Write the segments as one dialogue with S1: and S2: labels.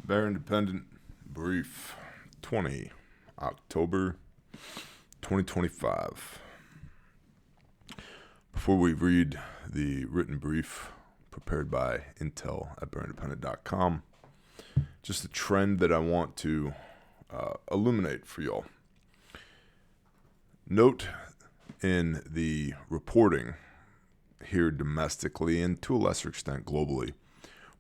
S1: Bear Independent Brief, 20 October 2025. Before we read the written brief prepared by Intel at bearindependent.com, just a trend that I want to illuminate for y'all. Note in the reporting here domestically and to a lesser extent globally,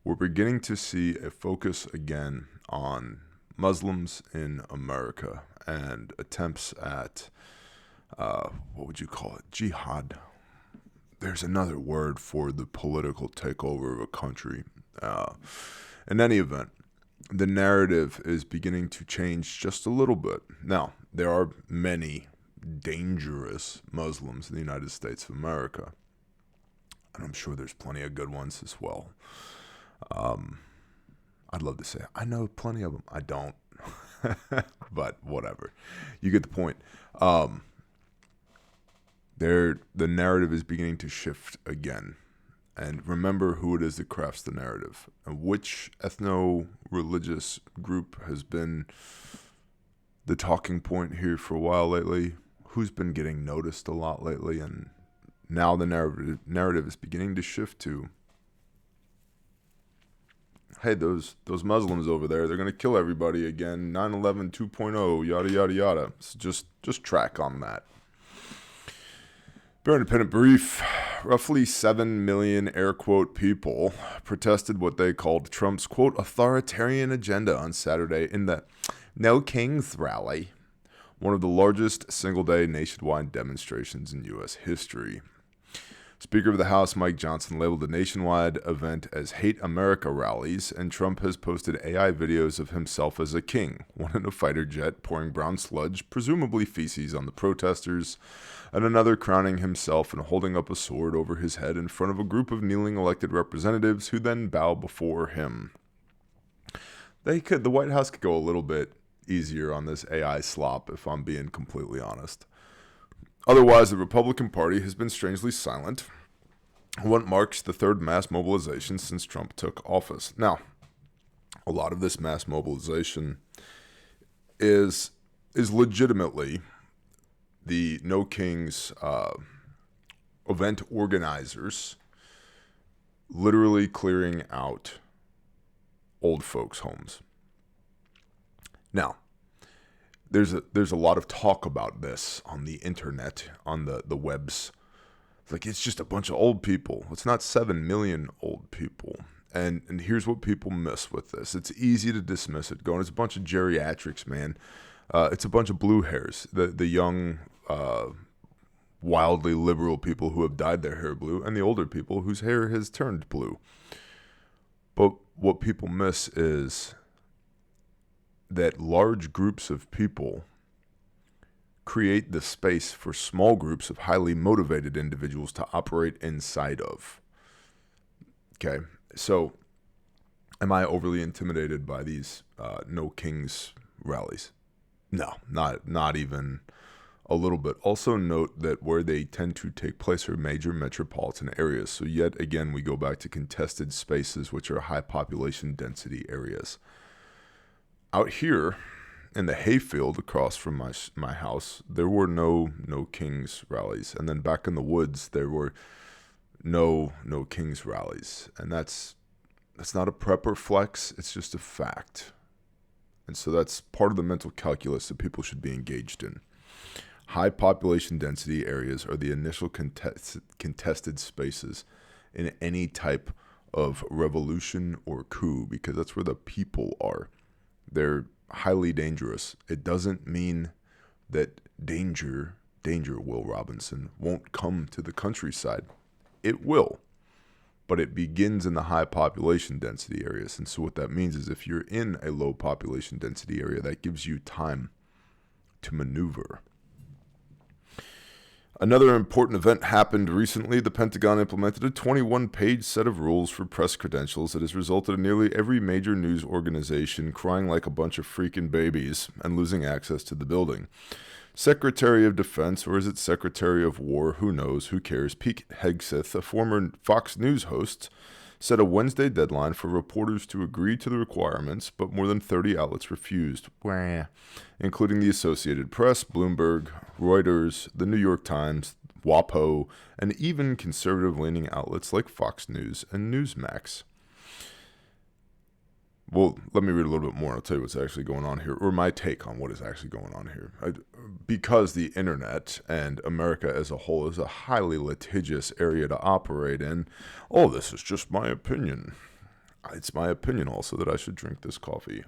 S1: we're beginning to see a focus again on Muslims in America and attempts at, what would you call it, jihad. There's another word for the political takeover of a country. In any event, the narrative is beginning to change just a little bit. Now, there are many dangerous Muslims in the United States of America, and I'm sure there's plenty of good ones as well. I'd love to say I know plenty of them. I don't, but whatever. You get the point. The narrative is beginning to shift again. And remember who it is that crafts the narrative and which ethno-religious group has been the talking point here for a while lately, who's been getting noticed a lot lately, and now the narrative is beginning to shift to, hey, those Muslims over there, they're going to kill everybody again, 9/11 2.0, yada, yada, yada. So just track on that. Bear Independent Brief, roughly 7 million air quote people protested what they called Trump's quote authoritarian agenda on Saturday in the No Kings rally, one of the largest single-day nationwide demonstrations in U.S. history. Speaker of the House Mike Johnson labeled the nationwide event as Hate America rallies, and Trump has posted AI videos of himself as a king, one in a fighter jet pouring brown sludge, presumably feces, on the protesters, and another crowning himself and holding up a sword over his head in front of a group of kneeling elected representatives who then bow before him. The White House could go a little bit easier on this AI slop, if I'm being completely honest. Otherwise, the Republican Party has been strangely silent on what marks the third mass mobilization since Trump took office. Now, a lot of this mass mobilization is legitimately the No Kings event organizers literally clearing out old folks' homes. Now, there's a lot of talk about this on the internet, on the webs. Like, it's just a bunch of old people. It's not 7 million old people. And here's what people miss with this. It's easy to dismiss it, going, it's a bunch of geriatrics, man. It's a bunch of blue hairs. The young, wildly liberal people who have dyed their hair blue, and the older people whose hair has turned blue. But what people miss is that large groups of people create the space for small groups of highly motivated individuals to operate inside of. Okay, so am I overly intimidated by these No Kings rallies? No, not even a little bit. Also note that where they tend to take place are major metropolitan areas. So yet again, we go back to contested spaces, which are high population density areas. Out here in the hayfield across from my house, there were no Kings rallies. And then back in the woods, there were no Kings rallies. And that's not a prep or flex. It's just a fact. And so that's part of the mental calculus that people should be engaged in. High population density areas are the initial contested spaces in any type of revolution or coup, because that's where the people are. They're highly dangerous. It doesn't mean that danger, Will Robinson, won't come to the countryside. It will, but it begins in the high population density areas. And so what that means is if you're in a low population density area, that gives you time to maneuver. Another important event happened recently. The Pentagon implemented a 21-page set of rules for press credentials that has resulted in nearly every major news organization crying like a bunch of freaking babies and losing access to the building. Secretary of Defense, or is it Secretary of War? Who knows? Who cares? Pete Hegseth, a former Fox News host, set a Wednesday deadline for reporters to agree to the requirements, but more than 30 outlets refused, including the Associated Press, Bloomberg, Reuters, the New York Times, WAPO, and even conservative-leaning outlets like Fox News and Newsmax. Well, let me read a little bit more. I'll tell you what's actually going on here, or my take on what is actually going on here. Because the internet and America as a whole is a highly litigious area to operate in, this is just my opinion. It's my opinion also that I should drink this coffee.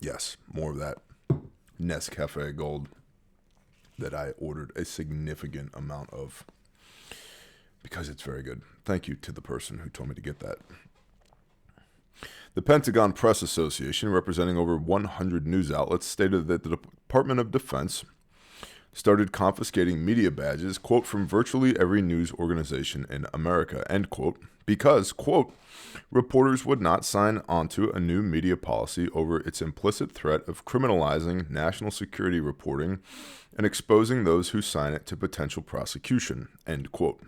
S1: Yes, more of that Nescafe Gold that I ordered a significant amount of, because it's very good. Thank you to the person who told me to get that. The Pentagon Press Association, representing over 100 news outlets, stated that the Department of Defense started confiscating media badges, quote, from virtually every news organization in America, end quote, because, quote, reporters would not sign onto a new media policy over its implicit threat of criminalizing national security reporting and exposing those who sign it to potential prosecution, end quote.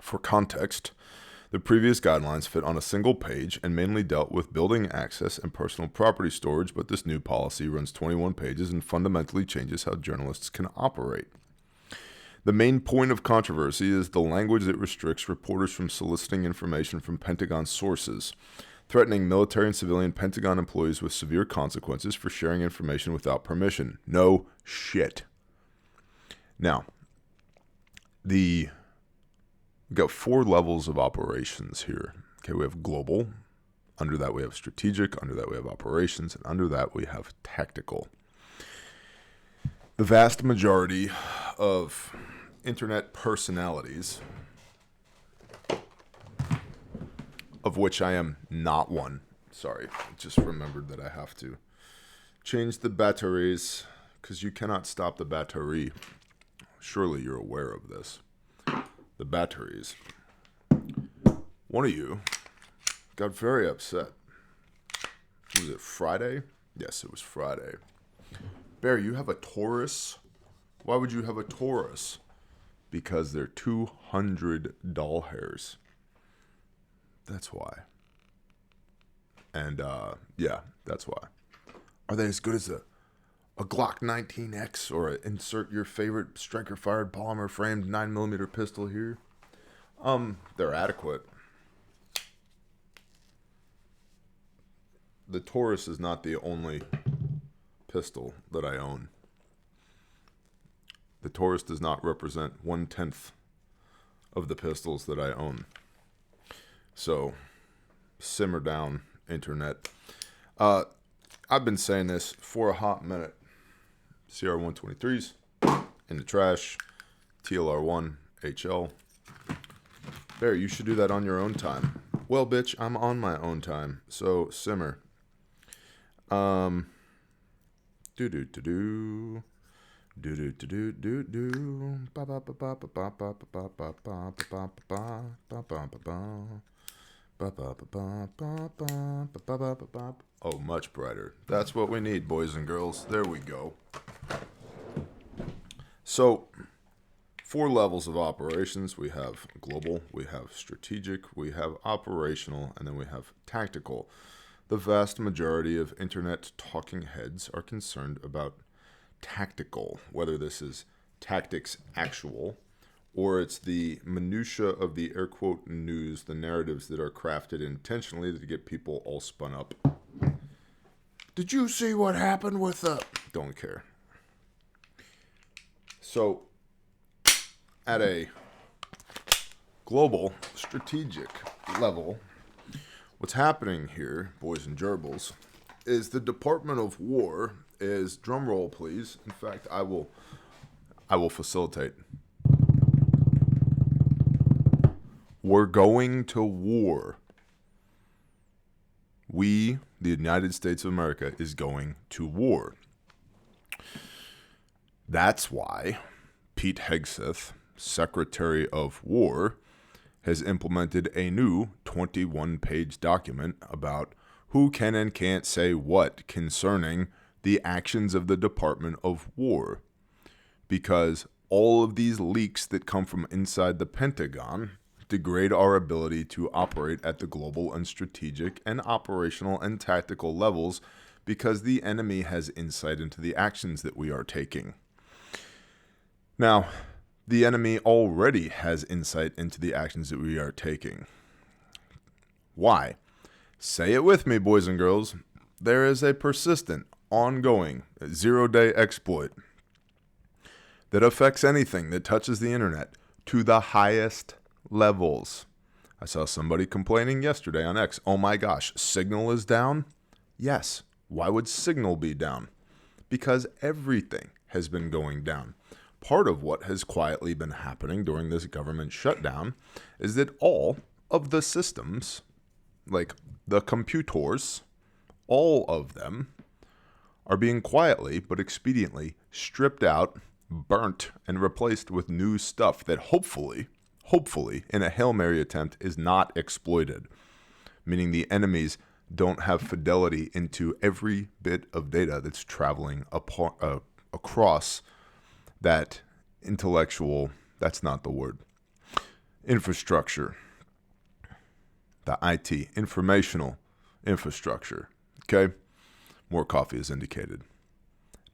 S1: For context, the previous guidelines fit on a single page and mainly dealt with building access and personal property storage, but this new policy runs 21 pages and fundamentally changes how journalists can operate. The main point of controversy is the language that restricts reporters from soliciting information from Pentagon sources, threatening military and civilian Pentagon employees with severe consequences for sharing information without permission. No shit. Now, we've got 4 levels of operations here. Okay, we have global. Under that, we have strategic. Under that, we have operations. And under that, we have tactical. The vast majority of internet personalities, of which I am not one. Sorry, I just remembered that I have to change the batteries because you cannot stop the battery. Surely you're aware of this. The batteries. One of you got very upset. Was it Friday? Yes, it was Friday. Bear, you have a Taurus? Why would you have a Taurus? Because they're 200 doll hairs. That's why. And, yeah, that's why. Are they as good as a Glock 19X or insert your favorite striker-fired polymer-framed 9mm pistol here? They're adequate. The Taurus is not the only pistol that I own. The Taurus does not represent 1/10 of the pistols that I own. So, simmer down, internet. I've been saying this for a hot minute. CR123s in the trash. TLR1 HL. There, you should do that on your own time. Well, bitch, I'm on my own time. So, simmer. Do-do-do-do. Do-do-do-do-do-do. Oh, much brighter. That's what we need, boys and girls. There we go. So, 4 levels of operations. We have global, we have strategic, we have operational, and then we have tactical. The vast majority of internet talking heads are concerned about tactical, whether this is tactics actual, or it's the minutia of the air quote news, the narratives that are crafted intentionally to get people all spun up. Did you see what happened with the... Don't care. So, at a global strategic level, what's happening here, boys and gerbils, is the Department of War is, drum roll please, in fact, I will facilitate. We're going to war. We, the United States of America, is going to war. That's why Pete Hegseth, Secretary of War, has implemented a new 21-page document about who can and can't say what concerning the actions of the Department of War. Because all of these leaks that come from inside the Pentagon degrade our ability to operate at the global and strategic and operational and tactical levels because the enemy has insight into the actions that we are taking. Now, the enemy already has insight into the actions that we are taking. Why? Say it with me, boys and girls. There is a persistent, ongoing, zero-day exploit that affects anything that touches the internet to the highest levels. I saw somebody complaining yesterday on X, oh my gosh, Signal is down? Yes. Why would Signal be down? Because everything has been going down. Part of what has quietly been happening during this government shutdown is that all of the systems, like the computers, all of them are being quietly but expediently stripped out, burnt, and replaced with new stuff that hopefully, in a Hail Mary attempt, is not exploited. Meaning the enemies don't have fidelity into every bit of data that's traveling across that intellectual, that's not the word, infrastructure, the IT, informational infrastructure, okay? More coffee is indicated.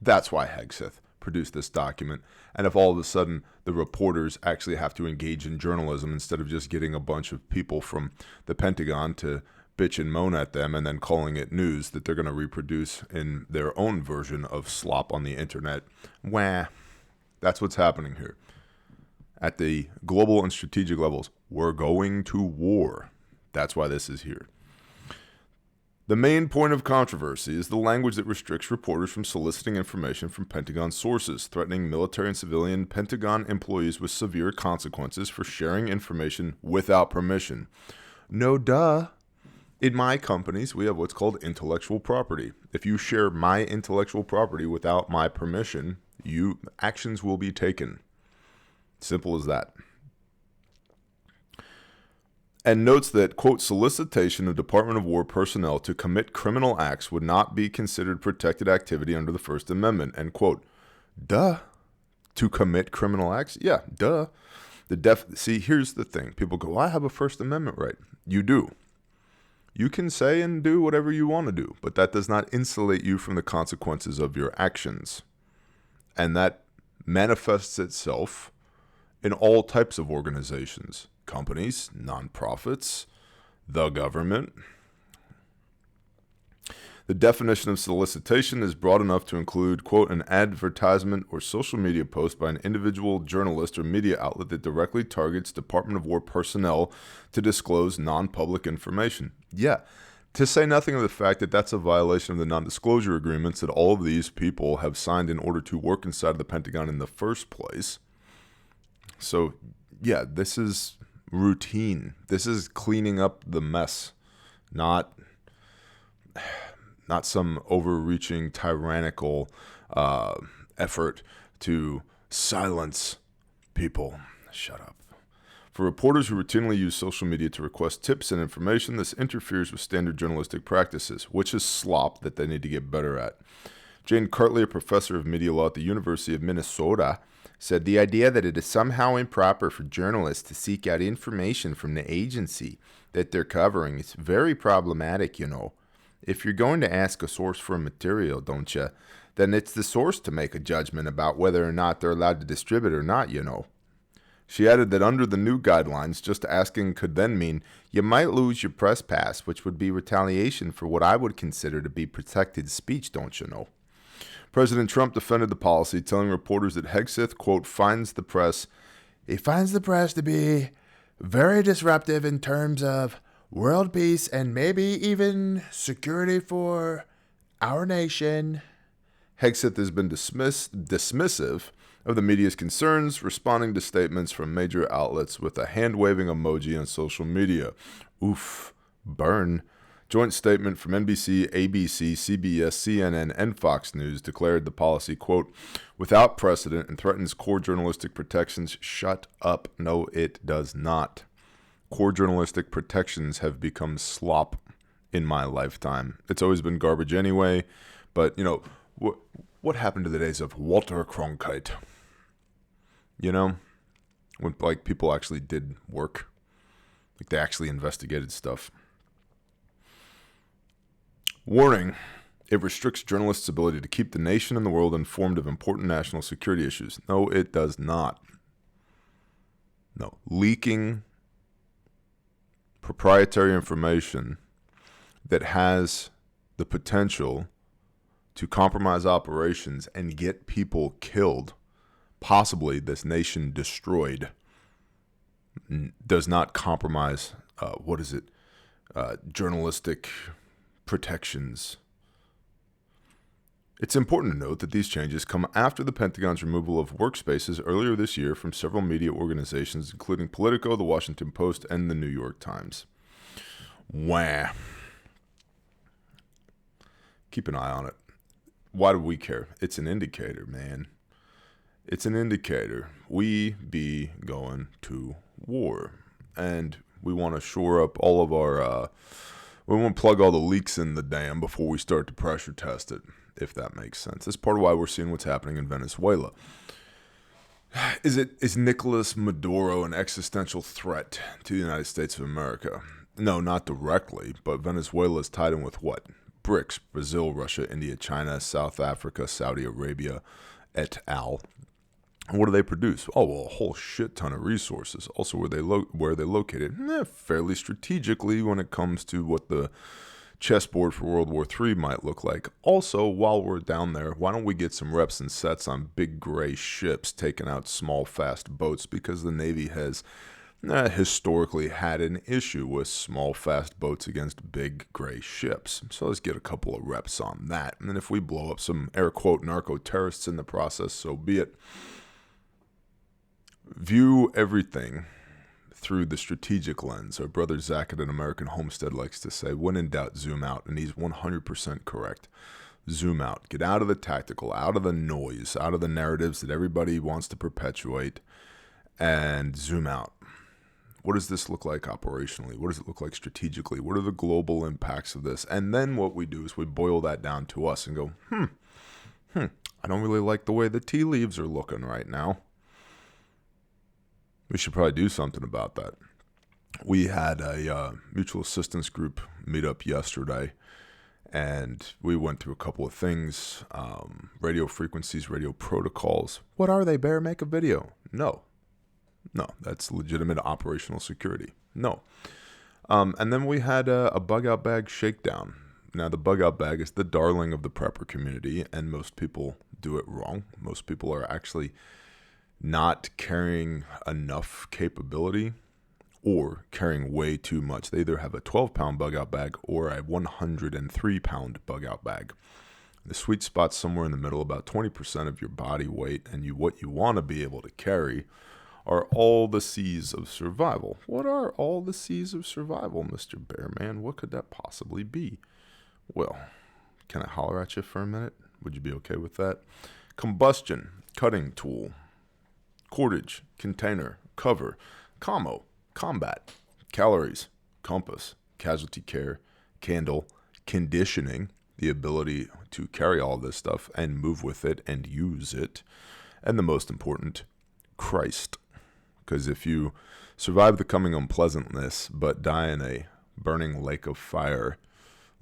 S1: That's why Hegseth produced this document. And if all of a sudden the reporters actually have to engage in journalism instead of just getting a bunch of people from the Pentagon to bitch and moan at them and then calling it news that they're going to reproduce in their own version of slop on the internet, wah. That's what's happening here. At the global and strategic levels, we're going to war. That's why this is here. The main point of controversy is the language that restricts reporters from soliciting information from Pentagon sources, threatening military and civilian Pentagon employees with severe consequences for sharing information without permission. No duh. In my companies, we have what's called intellectual property. If you share my intellectual property without my permission, actions will be taken. Simple as that. And notes that, quote, solicitation of Department of War personnel to commit criminal acts would not be considered protected activity under the First Amendment, end quote. Duh. To commit criminal acts? Yeah, duh. See, here's the thing. People go, well, I have a First Amendment right. You do. You can say and do whatever you want to do, but that does not insulate you from the consequences of your actions. And that manifests itself in all types of organizations, companies, nonprofits, the government. The definition of solicitation is broad enough to include, quote, an advertisement or social media post by an individual journalist or media outlet that directly targets Department of War personnel to disclose non-public information. Yeah, to say nothing of the fact that that's a violation of the non-disclosure agreements that all of these people have signed in order to work inside the Pentagon in the first place. So, yeah, this is routine. This is cleaning up the mess, not some overreaching, tyrannical effort to silence people. Shut up. For reporters who routinely use social media to request tips and information, this interferes with standard journalistic practices, which is slop that they need to get better at. Jane Cartley, a professor of media law at the University of Minnesota, said the idea that it is somehow improper for journalists to seek out information from the agency that they're covering is very problematic, you know. If you're going to ask a source for material, don't you, then it's the source to make a judgment about whether or not they're allowed to distribute or not, you know. She added that under the new guidelines, just asking could then mean you might lose your press pass, which would be retaliation for what I would consider to be protected speech, don't you know. President Trump defended the policy, telling reporters that Hegseth, quote, finds the press to be very disruptive in terms of world peace and maybe even security for our nation. Hegseth has been dismissive of the media's concerns, responding to statements from major outlets with a hand-waving emoji on social media. Oof, burn. Joint statement from NBC, ABC, CBS, CNN, and Fox News declared the policy, quote, without precedent and threatens core journalistic protections. Shut up. No, it does not. Core journalistic protections have become slop in my lifetime. It's always been garbage anyway, but, you know, what happened to the days of Walter Cronkite? You know, when like people actually did work, like they actually investigated stuff. Warning. It restricts journalists' ability to keep the nation and the world informed of important national security issues. No, it does not. No. Leaking proprietary information that has the potential to compromise operations and get people killed, possibly this nation destroyed, does not compromise, journalistic protections. It's important to note that these changes come after the Pentagon's removal of workspaces earlier this year from several media organizations, including Politico, The Washington Post, and The New York Times. Wah. Keep an eye on it. Why do we care? It's an indicator, man. It's an indicator. We be going to war. And we want to shore up all of our... we want to plug all the leaks in the dam before we start to pressure test it, if that makes sense. That's part of why we're seeing what's happening in Venezuela. Is Nicolas Maduro an existential threat to the United States of America? No, not directly, but Venezuela is tied in with what? BRICS, Brazil, Russia, India, China, South Africa, Saudi Arabia, et al. And what do they produce? Oh, well, a whole shit ton of resources. Also, where are they located? Fairly strategically when it comes to what the chessboard for World War III might look like. Also, while we're down there, why don't we get some reps and sets on big gray ships taking out small, fast boats, because the Navy has historically had an issue with small, fast boats against big gray ships. So let's get a couple of reps on that. And then if we blow up some air quote narco-terrorists in the process, so be it. View everything through the strategic lens. Our brother Zach at An American Homestead likes to say, when in doubt, zoom out. And he's 100% correct. Zoom out. Get out of the tactical, out of the noise, out of the narratives that everybody wants to perpetuate, and zoom out. What does this look like operationally? What does it look like strategically? What are the global impacts of this? And then what we do is we boil that down to us and go, I don't really like the way the tea leaves are looking right now. We should probably do something about that. We had a mutual assistance group meet up yesterday, and we went through a couple of things, radio frequencies, radio protocols. What are they, Bear? Make a video. No, that's legitimate operational security. No. And then we had a bug-out bag shakedown. Now, the bug-out bag is the darling of the prepper community, and most people do it wrong. Most people are actually not carrying enough capability or carrying way too much. They either have a 12-pound bug-out bag or a 103-pound bug-out bag. The sweet spot's somewhere in the middle, about 20% of your body weight, and what you want to be able to carry are all the C's of survival. What are all the C's of survival, Mr. Bearman? What could that possibly be? Well, can I holler at you for a minute? Would you be okay with that? Combustion, cutting tool, cordage, container, cover, commo, combat, calories, compass, casualty care, candle, conditioning, the ability to carry all this stuff and move with it and use it, and the most important, Christ. Because if you survive the coming unpleasantness but die in a burning lake of fire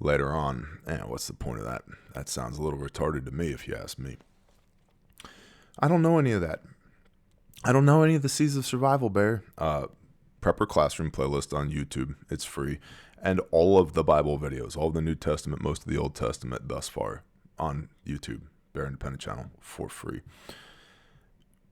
S1: later on, what's the point of that? That sounds a little retarded to me, if you ask me. I don't know any of that. I don't know any of the C's of survival, Bear. Prepper Classroom playlist on YouTube. It's free. And all of the Bible videos, all of the New Testament, most of the Old Testament thus far on YouTube, Bear Independent channel, for free.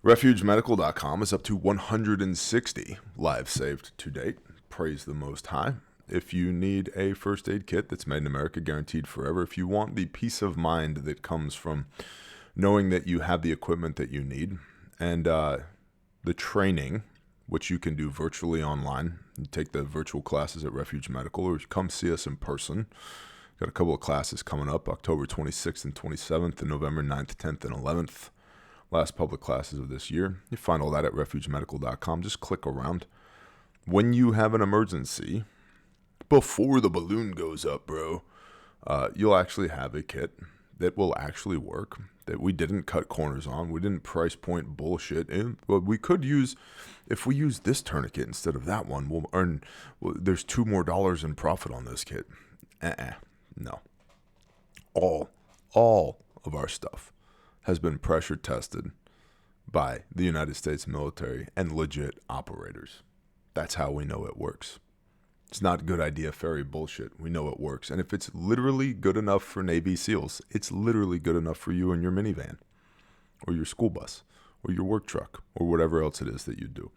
S1: RefugeMedical.com is up to 160 lives saved to date. Praise the Most High. If you need a first aid kit that's made in America, guaranteed forever, if you want the peace of mind that comes from knowing that you have the equipment that you need, and the training, which you can do virtually online. You take the virtual classes at Refuge Medical, or come see us in person. Got a couple of classes coming up, October 26th and 27th, and November 9th, 10th, and 11th. Last public classes of this year. You find all that at refugemedical.com. Just click around. When you have an emergency, before the balloon goes up, bro, you'll actually have a kit that will actually work, that we didn't cut corners on, we didn't price point bullshit in. But we could use, if we use this tourniquet instead of that one, we'll earn, there's $2 more in profit on this kit. No. All of our stuff has been pressure tested by the United States military and legit operators. That's how we know it works. It's not good idea fairy bullshit. We know it works. And if it's literally good enough for Navy SEALs, it's literally good enough for you and your minivan or your school bus or your work truck or whatever else it is that you do.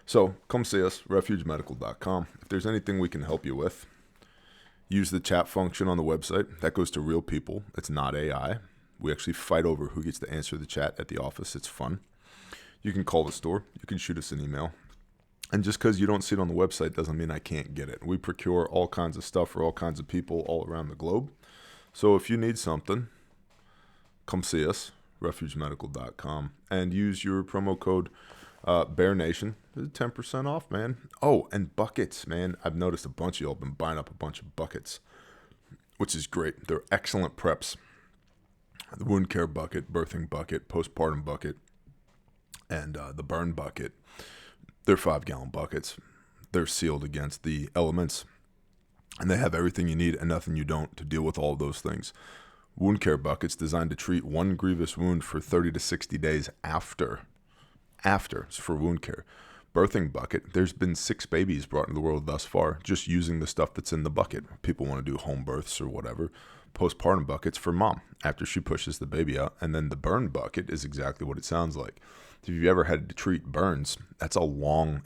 S1: So come see us, refugemedical.com. If there's anything we can help you with, use the chat function on the website. That goes to real people. It's not AI. We actually fight over who gets to answer the chat at the office. It's fun. You can call the store. You can shoot us an email. And just because you don't see it on the website doesn't mean I can't get it. We procure all kinds of stuff for all kinds of people all around the globe. So if you need something, come see us, refugemedical.com, and use your promo code Bear Nation. 10% off, man. Oh, and buckets, man. I've noticed a bunch of y'all have been buying up a bunch of buckets, which is great. They're excellent preps. The wound care bucket, birthing bucket, postpartum bucket, and the burn bucket. They're 5-gallon buckets. They're sealed against the elements, and they have everything you need and nothing you don't to deal with all of those things. Wound care buckets designed to treat one grievous wound for 30 to 60 days after. It's for wound care. Birthing bucket, there's been 6 babies brought into the world thus far just using the stuff that's in the bucket. People want to do home births or whatever. Postpartum buckets for mom after she pushes the baby out. And then the burn bucket is exactly what it sounds like. If you've ever had to treat burns, that's a long,